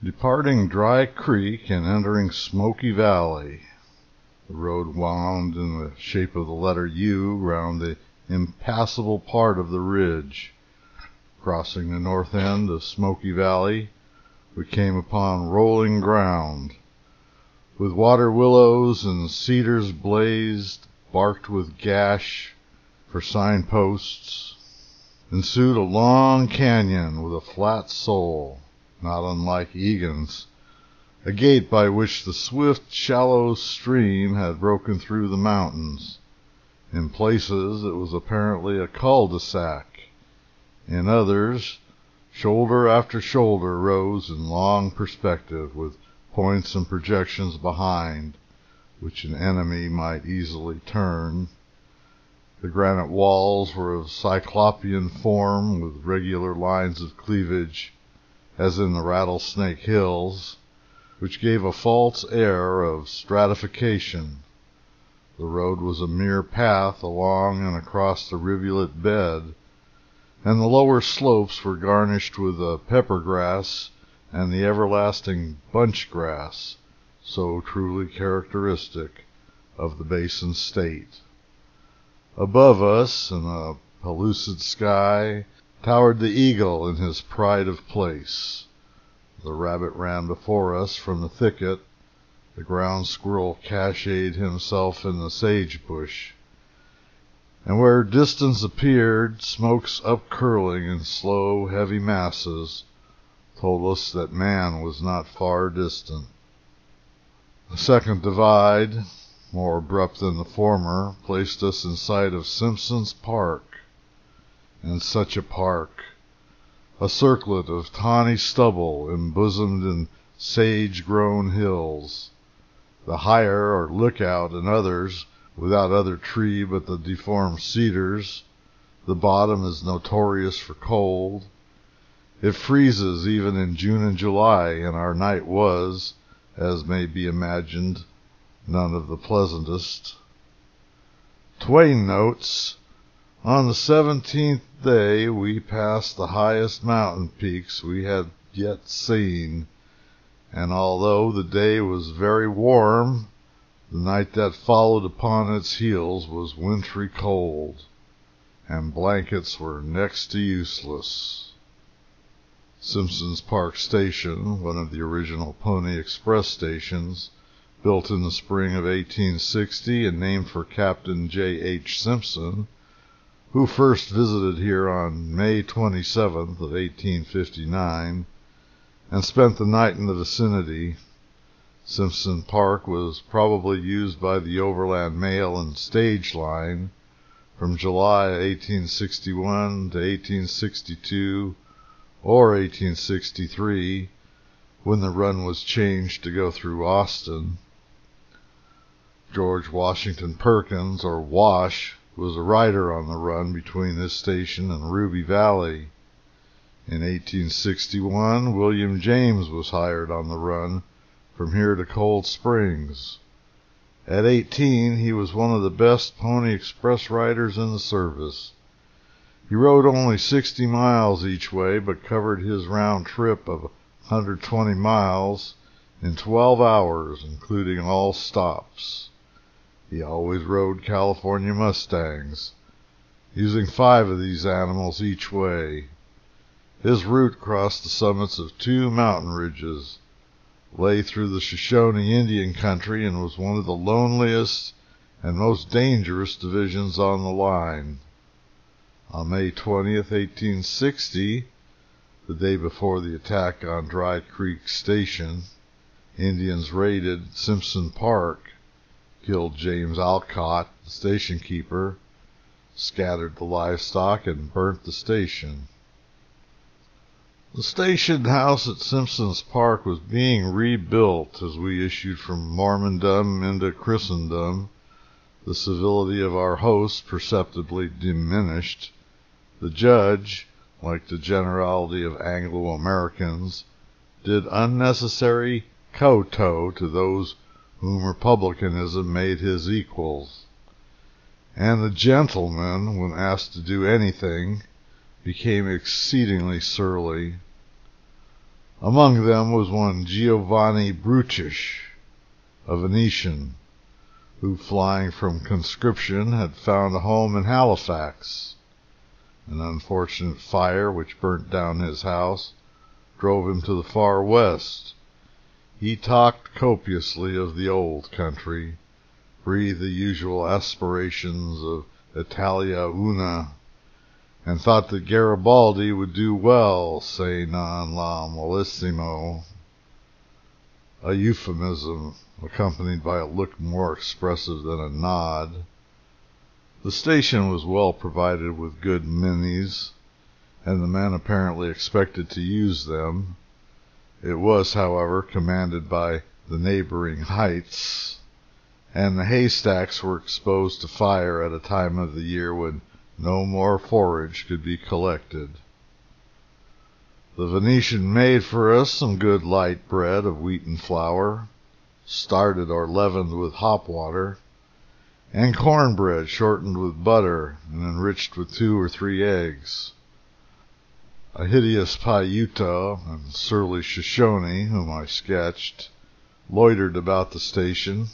Departing Dry Creek and entering Smoky Valley, the road wound in the shape of the letter U round the impassable part of the ridge. Crossing the north end of Smoky Valley, we came upon rolling ground, with water willows and cedars blazed, barked with gash for signposts. Ensued a long canyon with a flat sole, not unlike Egan's, a gate by which the swift, shallow stream had broken through the mountains. In places it was apparently a cul-de-sac. In others, shoulder after shoulder rose in long perspective, with points and projections behind, which an enemy might easily turn. The granite walls were of cyclopean form, with regular lines of cleavage, as in the Rattlesnake Hills, which gave a false air of stratification. The road was a mere path along and across the rivulet bed, and the lower slopes were garnished with pepper grass and the everlasting bunch grass, so truly characteristic of the Basin State. Above us, in a pellucid sky, towered the eagle in his pride of place. The rabbit ran before us from the thicket. The ground squirrel cached himself in the sage-bush, and where distance appeared, smokes upcurling in slow, heavy masses, told us that man was not far distant. The second divide, more abrupt than the former, placed us in sight of Simpson's Park. And such a park! A circlet of tawny stubble embosomed in sage-grown hills. The higher or lookout and others, without other tree but the deformed cedars. The bottom is notorious for cold. It freezes even in June and July, and our night was, as may be imagined, none of the pleasantest. Twain notes, on the 17th day we passed the highest mountain peaks we had yet seen, and although the day was very warm, the night that followed upon its heels was wintry cold, and blankets were next to useless. Simpson's Park Station, one of the original Pony Express stations, built in the spring of 1860 and named for Captain J. H. Simpson, who first visited here on May 27th of 1859 and spent the night in the vicinity. Simpson Park was probably used by the Overland Mail and Stage Line from July 1861 to 1862 or 1863, when the run was changed to go through Austin. George Washington Perkins, or Wash, was a rider on the run between this station and Ruby Valley. In 1861, William James was hired on the run from here to Cold Springs. At 18, he was one of the best Pony Express riders in the service. He rode only 60 miles each way, but covered his round trip of 120 miles in 12 hours, including all stops. He always rode California mustangs, using 5 of these animals each way. His route crossed the summits of 2 mountain ridges, lay through the Shoshone Indian country, and was one of the loneliest and most dangerous divisions on the line. On May 20th, 1860, the day before the attack on Dry Creek Station, Indians raided Simpson Park, killed James Alcott, the station keeper, scattered the livestock, and burnt the station. The station house at Simpson's Park was being rebuilt as we issued from Mormondom into Christendom. The civility of our host perceptibly diminished. The judge, like the generality of Anglo-Americans, did unnecessary kowtow to those whom republicanism made his equals. And the gentleman, when asked to do anything, became exceedingly surly. Among them was one Giovanni Brucisch, a Venetian, who, flying from conscription, had found a home in Halifax. An unfortunate fire which burnt down his house drove him to the far west. He talked copiously of the old country, breathed the usual aspirations of Italia Una, and thought that Garibaldi would do well, se non la malissimo, a euphemism accompanied by a look more expressive than a nod. The station was well provided with good minis, and the men apparently expected to use them. It was, however, commanded by the neighboring heights, and the haystacks were exposed to fire at a time of the year when no more forage could be collected. The Venetian made for us some good light bread of wheaten flour, started or leavened with hop water, and cornbread shortened with butter and enriched with 2 or 3 eggs. A hideous Paiute and surly Shoshone, whom I sketched, loitered about the station.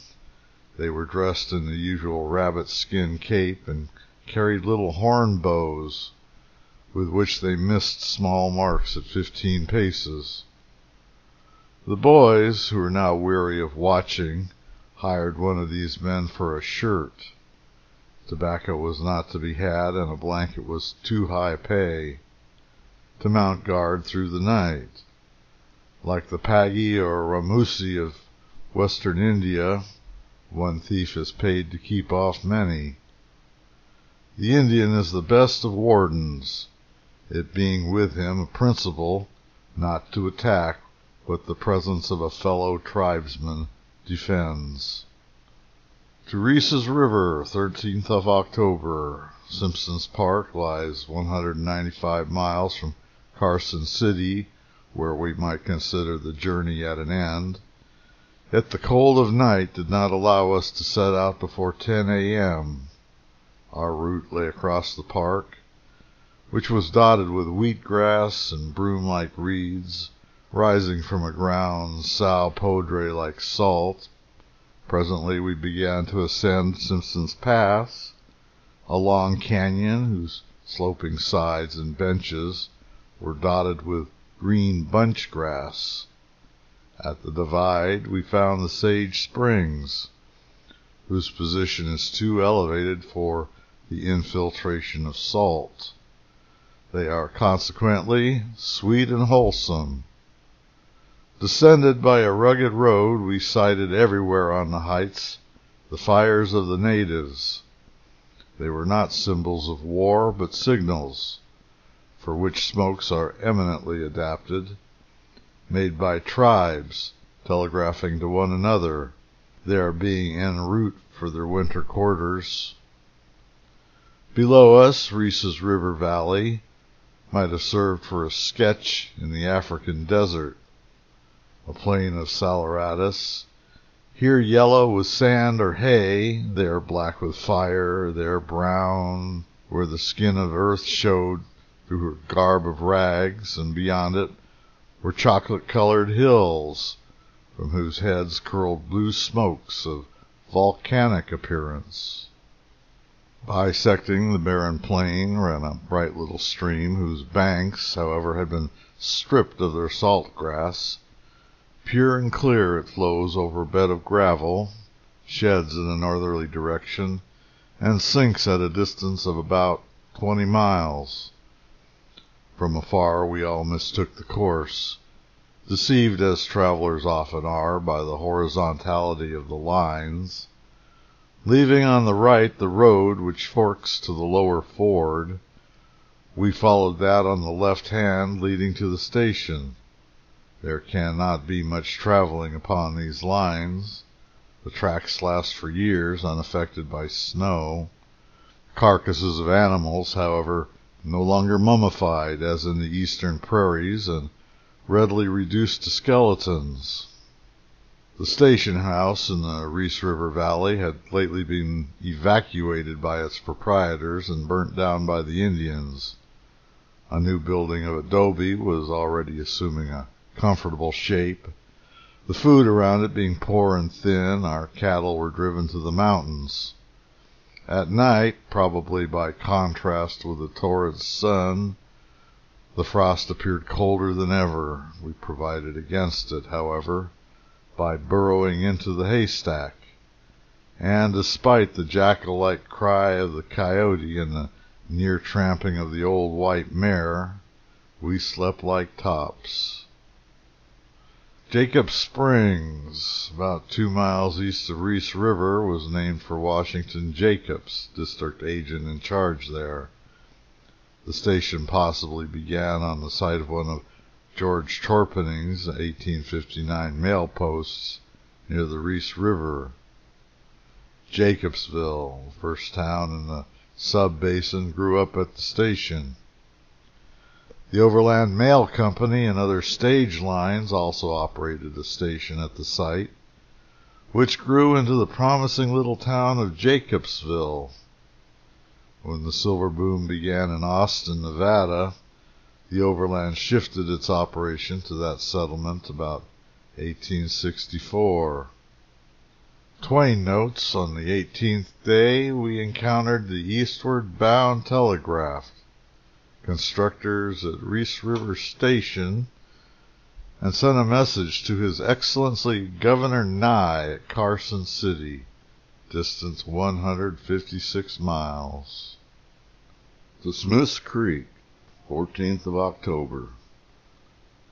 They were dressed in the usual rabbit-skin cape and carried little horn bows, with which they missed small marks at 15 paces. The boys, who were now weary of watching, hired one of these men for a shirt. Tobacco was not to be had, and a blanket was too high pay, to mount guard through the night. Like the Paghi or Ramusi of western India, one thief is paid to keep off many. The Indian is the best of wardens, it being with him a principle not to attack what the presence of a fellow tribesman defends. To Reese River, 13th of October. Simpson's Park lies 195 miles from Carson City, where we might consider the journey at an end. Yet the cold of night did not allow us to set out before 10 a.m. Our route lay across the park, which was dotted with wheat grass and broom-like reeds, rising from a ground sal podre like salt. Presently we began to ascend Simpson's Pass, a long canyon whose sloping sides and benches were dotted with green bunch grass. At the divide we found the Sage Springs, whose position is too elevated for the infiltration of salt. They are consequently sweet and wholesome. Descended by a rugged road, we sighted everywhere on the heights the fires of the natives. They were not symbols of war, but signals, for which smokes are eminently adapted, made by tribes telegraphing to one another they are being en route for their winter quarters. Below us, Reese River Valley might have served for a sketch in the African desert, a plain of saleratus, here yellow with sand or hay, there black with fire, there brown where the skin of earth showed through her garb of rags, and beyond it were chocolate-colored hills, from whose heads curled blue smokes of volcanic appearance. Bisecting the barren plain ran a bright little stream, whose banks, however, had been stripped of their salt grass. Pure and clear it flows over a bed of gravel, sheds in a northerly direction, and sinks at a distance of about 20 miles. From afar we all mistook the course, deceived as travelers often are by the horizontality of the lines. Leaving on the right the road which forks to the lower ford, we followed that on the left hand leading to the station. There cannot be much traveling upon these lines. The tracks last for years, unaffected by snow. Carcasses of animals, however, no longer mummified as in the eastern prairies, and readily reduced to skeletons. The station house in the Reese River Valley had lately been evacuated by its proprietors and burnt down by the Indians. A new building of adobe was already assuming a comfortable shape. The food around it being poor and thin, our cattle were driven to the mountains. At night, probably by contrast with the torrid sun, the frost appeared colder than ever. We provided against it, however, by burrowing into the haystack, and despite the jackal-like cry of the coyote and the near tramping of the old white mare, we slept like tops. Jacob Springs, about 2 miles east of Reese River, was named for Washington Jacobs, district agent in charge there. The station possibly began on the site of one of George Torpening's 1859 mail posts near the Reese River. Jacobsville, the first town in the sub-basin, grew up at the station. The Overland Mail Company and other stage lines also operated a station at the site, which grew into the promising little town of Jacobsville. When the silver boom began in Austin, Nevada, the Overland shifted its operation to that settlement about 1864. Twain notes, on the 18th day we encountered the eastward bound telegraph constructors at Reese River Station, and sent a message to His Excellency Governor Nye at Carson City, distance 156 miles. To Smith's Creek, 14th of October.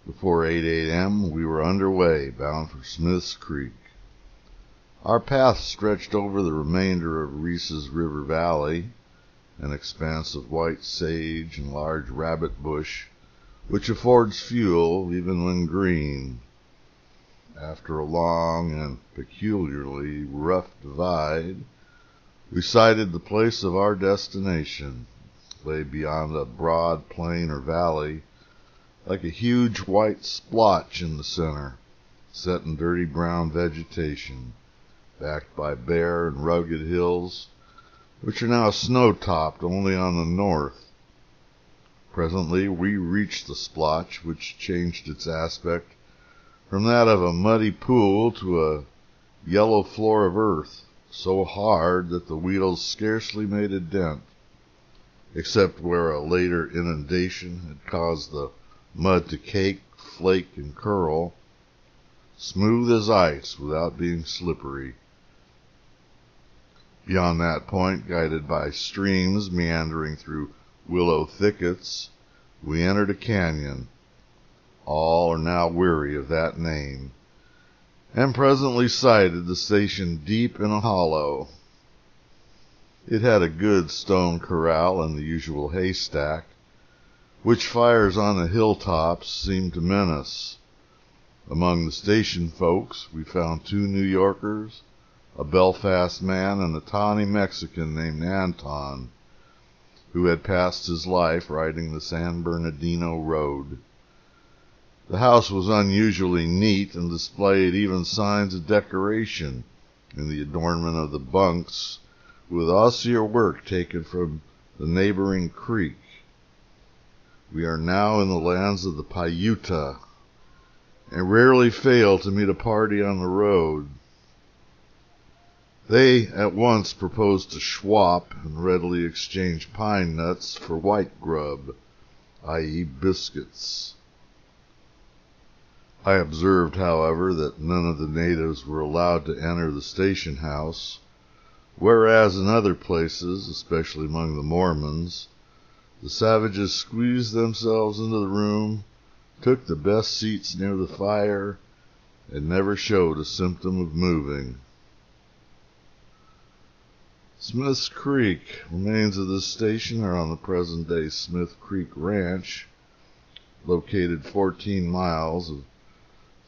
Before 8 a.m. we were underway, bound for Smith's Creek. Our path stretched over the remainder of Reese's River Valley, an expanse of white sage and large rabbit bush, which affords fuel even when green. After a long and peculiarly rough divide, we sighted the place of our destination. It lay beyond a broad plain or valley, like a huge white splotch in the center, set in dirty brown vegetation, backed by bare and rugged hills, which are now snow-topped only on the north. Presently we reached the splotch, which changed its aspect from that of a muddy pool to a yellow floor of earth, so hard that the wheels scarcely made a dent, except where a later inundation had caused the mud to cake, flake, and curl, smooth as ice without being slippery. Beyond that point, guided by streams meandering through willow thickets, we entered a canyon. All are now weary of that name, and presently sighted the station deep in a hollow. It had a good stone corral and the usual haystack, which fires on the hilltops seemed to menace. Among the station folks we found 2 New Yorkers, a Belfast man, and a tawny Mexican named Anton, who had passed his life riding the San Bernardino Road. The house was unusually neat and displayed even signs of decoration in the adornment of the bunks, with osier work taken from the neighboring creek. We are now in the lands of the Paiute, and rarely fail to meet a party on the road. They at once proposed to swap and readily exchange pine nuts for white grub, i.e. biscuits. I observed, however, that none of the natives were allowed to enter the station house, whereas in other places, especially among the Mormons, the savages squeezed themselves into the room, took the best seats near the fire, and never showed a symptom of moving. Smith's Creek. Remains of this station are on the present-day Smith Creek Ranch, located 14 miles of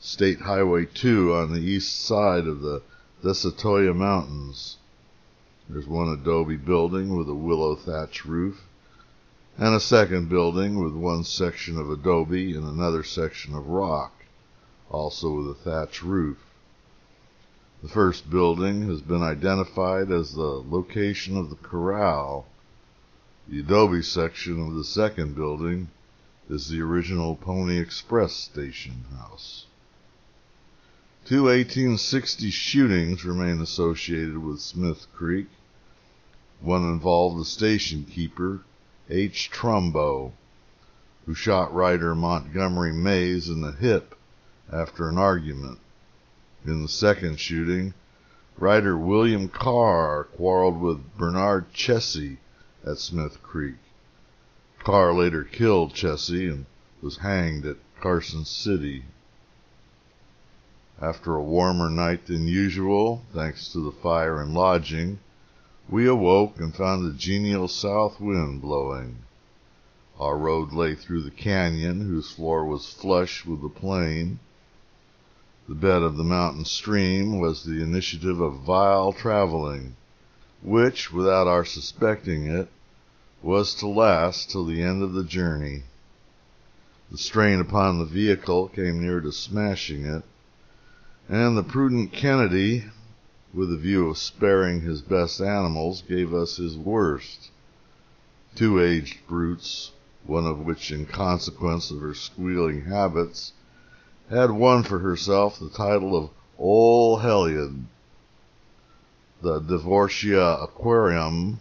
State Highway 2 on the east side of the Desatoya Mountains. There's one adobe building with a willow thatch roof, and a second building with one section of adobe and another section of rock, also with a thatch roof. The first building has been identified as the location of the corral. The adobe section of the second building is the original Pony Express station house. Two 1860 shootings remain associated with Smith Creek. One involved the station keeper, H. Trumbo, who shot rider Montgomery Mays in the hip after an argument. In the second shooting, rider William Carr quarreled with Bernard Chessy at Smith Creek. Carr later killed Chessy and was hanged at Carson City. After a warmer night than usual, thanks to the fire and lodging, we awoke and found a genial south wind blowing. Our road lay through the canyon, whose floor was flush with the plain. The bed of the mountain stream was the initiative of vile traveling, which, without our suspecting it, was to last till the end of the journey. The strain upon the vehicle came near to smashing it, and the prudent Kennedy, with a view of sparing his best animals, gave us his worst. Two aged brutes, one of which, in consequence of her squealing habits, had won for herself the title of Ol' Hellion. The Divorcia Aquarium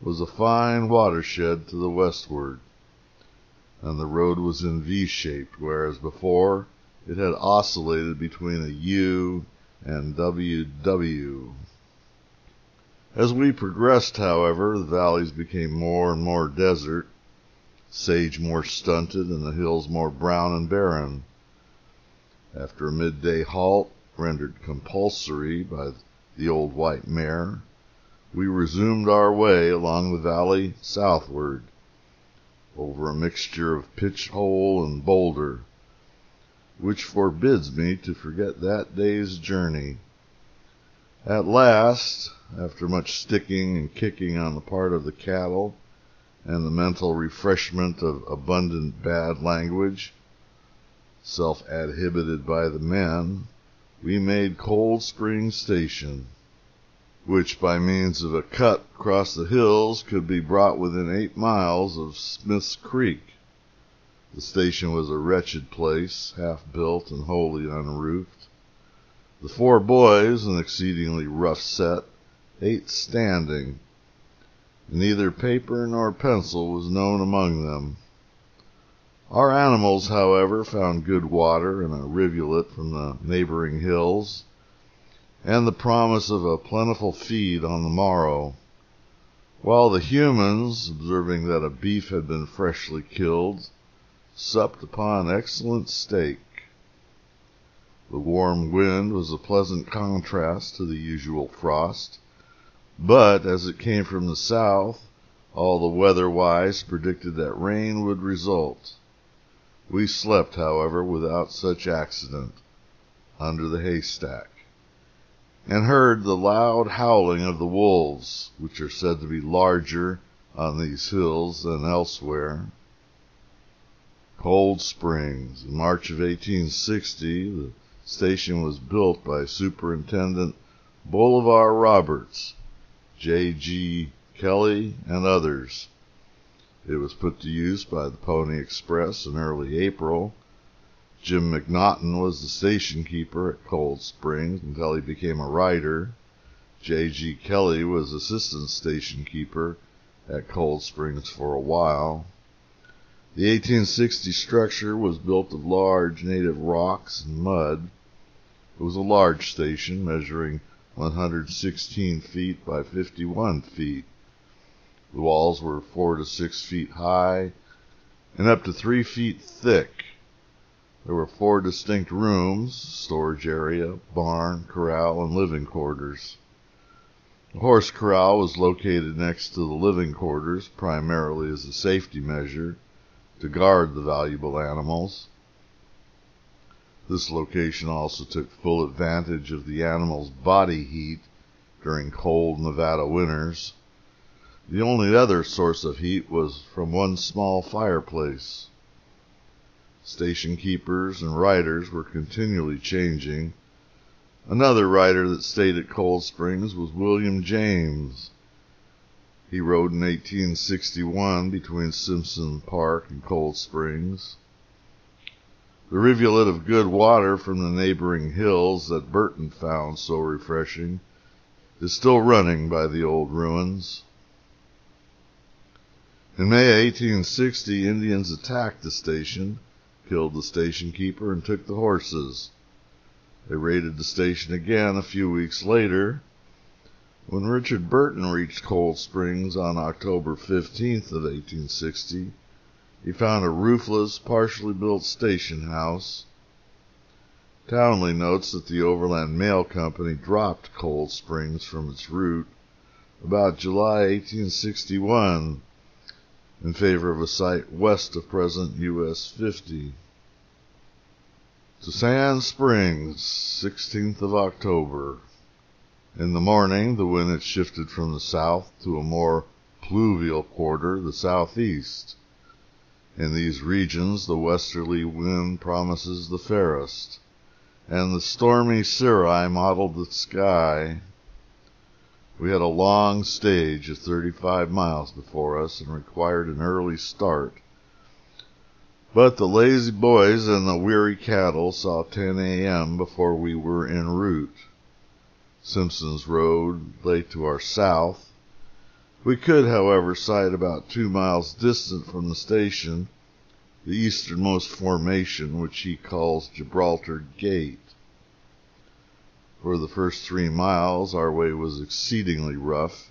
was a fine watershed to the westward, and the road was in V-shaped, whereas before it had oscillated between a U and WW. As we progressed, however, the valleys became more and more desert, sage more stunted, and the hills more brown and barren. After a midday halt, rendered compulsory by the old white mare, we resumed our way along the valley southward, over a mixture of pitch hole and boulder, which forbids me to forget that day's journey. At last, after much sticking and kicking on the part of the cattle, and the mental refreshment of abundant bad language, self-adhibited by the men, we made Cold Spring Station, which by means of a cut across the hills could be brought within 8 miles of Smith's Creek. The station was a wretched place, half-built and wholly unroofed. The 4 boys, an exceedingly rough set, ate standing. Neither paper nor pencil was known among them. Our animals, however, found good water in a rivulet from the neighboring hills, and the promise of a plentiful feed on the morrow, while the humans, observing that a beef had been freshly killed, supped upon excellent steak. The warm wind was a pleasant contrast to the usual frost, but as it came from the south, all the weather-wise predicted that rain would result. We slept, however, without such accident, under the haystack, and heard the loud howling of the wolves, which are said to be larger on these hills than elsewhere. Cold Springs. In March of 1860, the station was built by Superintendent Bolivar Roberts, J.G. Kelly, and others. It was put to use by the Pony Express in early April. Jim McNaughton was the station keeper at Cold Springs until he became a rider. J.G. Kelly was assistant station keeper at Cold Springs for a while. The 1860 structure was built of large native rocks and mud. It was a large station, measuring 116 feet by 51 feet. The walls were 4 to 6 feet high and up to 3 feet thick. There were 4 distinct rooms, storage area, barn, corral, and living quarters. The horse corral was located next to the living quarters, primarily as a safety measure, to guard the valuable animals. This location also took full advantage of the animals' body heat during cold Nevada winters. The only other source of heat was from one small fireplace. Station keepers and riders were continually changing. Another rider that stayed at Cold Springs was William James. He rode in 1861 between Simpson Park and Cold Springs. The rivulet of good water from the neighboring hills that Burton found so refreshing is still running by the old ruins. In May 1860, Indians attacked the station, killed the station keeper, and took the horses. They raided the station again a few weeks later. When Richard Burton reached Cold Springs on October 15th of 1860, he found a roofless, partially built station house. Townley notes that the Overland Mail Company dropped Cold Springs from its route about July 1861 in favor of a site west of present US 50. To Sand Springs, 16th of October. In the morning, the wind had shifted from the south to a more pluvial quarter, the southeast. In these regions, the westerly wind promises the fairest, and the stormy cirri mottled the sky. We had a long stage of 35 miles before us and required an early start. But the lazy boys and the weary cattle saw 10 a.m. before we were en route. Simpson's Road lay to our south. We could, however, sight about 2 miles distant from the station the easternmost formation, which he calls Gibraltar Gate. For the first 3 miles, our way was exceedingly rough.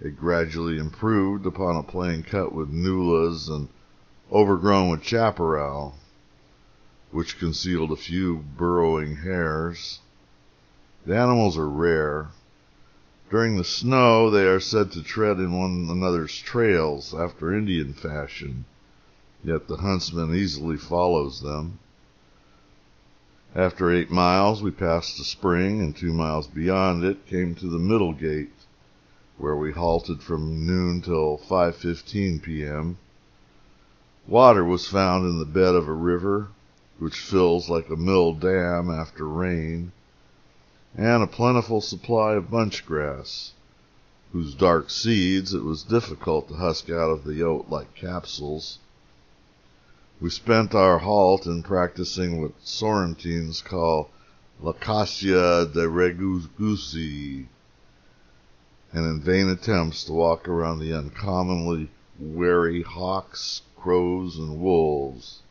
It gradually improved upon a plain cut with nullahs and overgrown with chaparral, which concealed a few burrowing hares. The animals are rare. During the snow, they are said to tread in one another's trails after Indian fashion, yet the huntsman easily follows them. After 8 miles, we passed a spring, and 2 miles beyond it came to the Middle Gate, where we halted from noon till 5:15 p.m. Water was found in the bed of a river, which fills like a mill dam after rain, and a plentiful supply of bunch grass, whose dark seeds it was difficult to husk out of the oat like capsules. We spent our halt in practicing what Sorrentines call l'acacia de Ragusi, and in vain attempts to walk around the uncommonly wary hawks, crows, and wolves.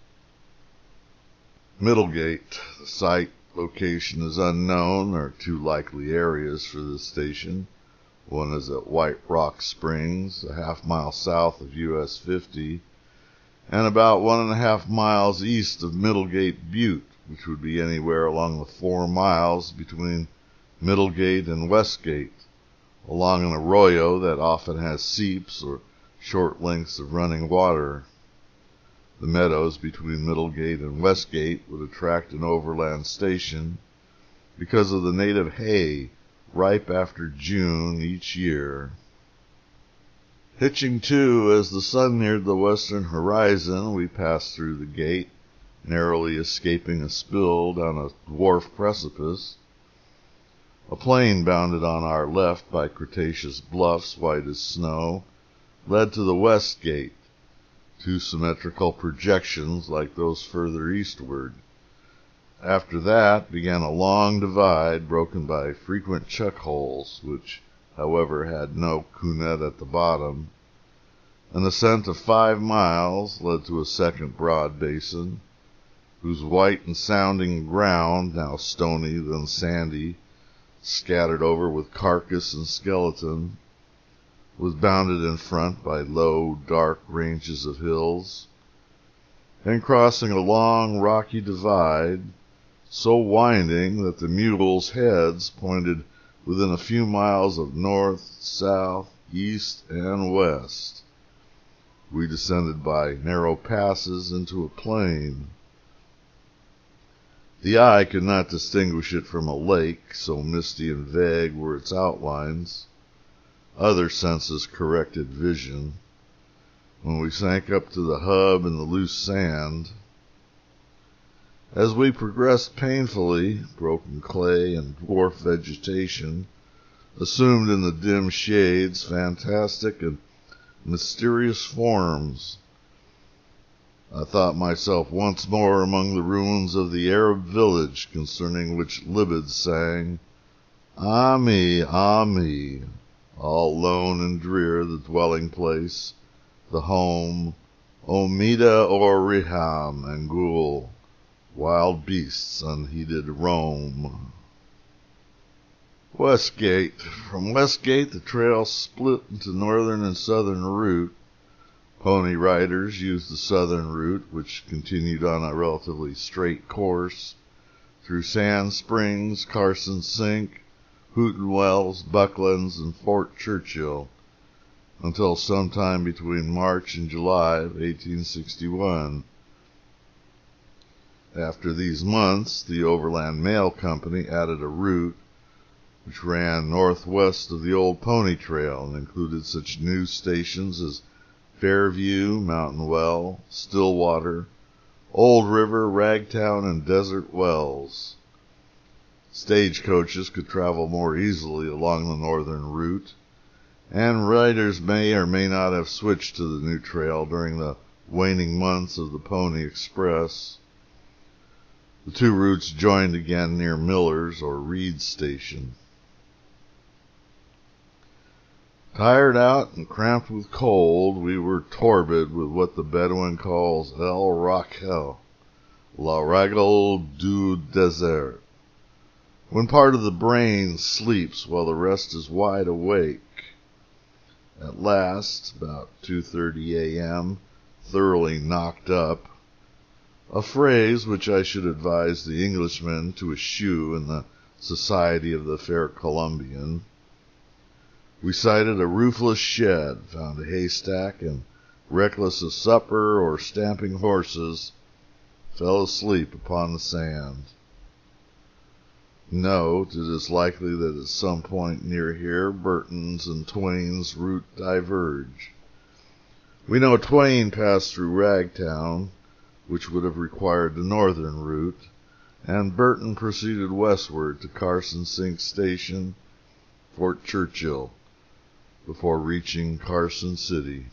Middlegate, the site location is unknown. There are 2 likely areas for this station. One is at White Rock Springs, a half-mile south of US 50, and about 1.5 miles east of Middlegate Butte, which would be anywhere along the 4 miles between Middlegate and Westgate, along an arroyo that often has seeps or short lengths of running water. The meadows between Middlegate and Westgate would attract an overland station because of the native hay ripe after June each year. Hitching to as the sun neared the western horizon, we passed through the gate, narrowly escaping a spill down a dwarf precipice. A plain bounded on our left by Cretaceous bluffs white as snow led to the west gate, 2 symmetrical projections like those further eastward. After that began a long divide broken by frequent chuck holes, which, however, had no cunette at the bottom. An ascent of 5 miles led to a second broad basin, whose white and sounding ground, now stony then sandy, scattered over with carcass and skeleton, was bounded in front by low, dark ranges of hills, and crossing a long, rocky divide, so winding that the mules' heads pointed within a few miles of north, south, east, and west. We descended by narrow passes into a plain. The eye could not distinguish it from a lake, so misty and vague were its outlines. Other senses corrected vision. When we sank up to the hub in the loose sand, as we progressed painfully, broken clay and dwarf vegetation assumed in the dim shades fantastic and mysterious forms. I thought myself once more among the ruins of the Arab village concerning which Libid sang, "Ah me, ah me," all lone and drear the dwelling place, the home, Omida or Riham and Ghul, wild beasts unheeded roam. Westgate. From Westgate the trail split into northern and southern route. Pony riders used the southern route, which continued on a relatively straight course through Sand Springs, Carson Sink, Hooten Wells, Bucklands, and Fort Churchill until sometime between March and July of 1861. After these months, the Overland Mail Company added a route which ran northwest of the old pony trail and included such news stations as Fairview, Mountain Well, Stillwater, Old River, Ragtown, and Desert Wells. Stagecoaches could travel more easily along the northern route, and riders may or may not have switched to the new trail during the waning months of the Pony Express. The two routes joined again near Miller's or Reed's Station. Tired out and cramped with cold, we were torpid with what the Bedouin calls El Raquel, La Règle du Désert, when part of the brain sleeps while the rest is wide awake. At last, about 2:30 a.m., thoroughly knocked up, a phrase which I should advise the Englishman to eschew in the society of the fair Colombian, we sighted a roofless shed, found a haystack, and, reckless of supper or stamping horses, fell asleep upon the sand. Note, it is likely that at some point near here, Burton's and Twain's route diverge. We know Twain passed through Ragtown, which would have required the northern route, and Burton proceeded westward to Carson Sink Station, Fort Churchill, before reaching Carson City.